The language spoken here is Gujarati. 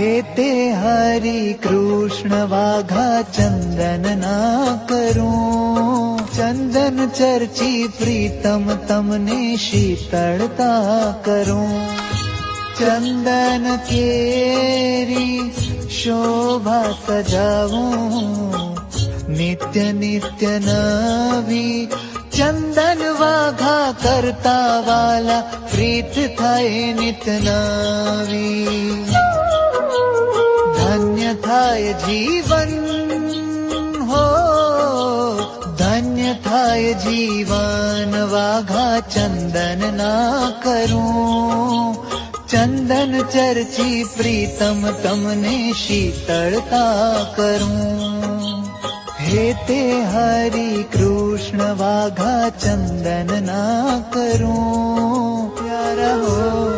હે તે હરિ કૃષ્ણ વાઘા ચંદન ના કરું, ચંદન ચર્ચી પ્રીતમ તમને શીતળતા કરું. ચંદન કેરી શોભા સજાવું, નિત્ય નિત્ય નવી ચંદન વાઘા કરતા વાલા પ્રીત થાય નિત્ય નવી. ધન્ય થાય જીવન હો, ધન્ય થાય જીવન વાઘા ચંદન ના કરું, ચંદન ચર્ચી પ્રીતમ તમને શીતળતા કરું. હે તે હરિ કૃષ્ણ વાઘા ચંદન ના કરું, પ્યારા હો.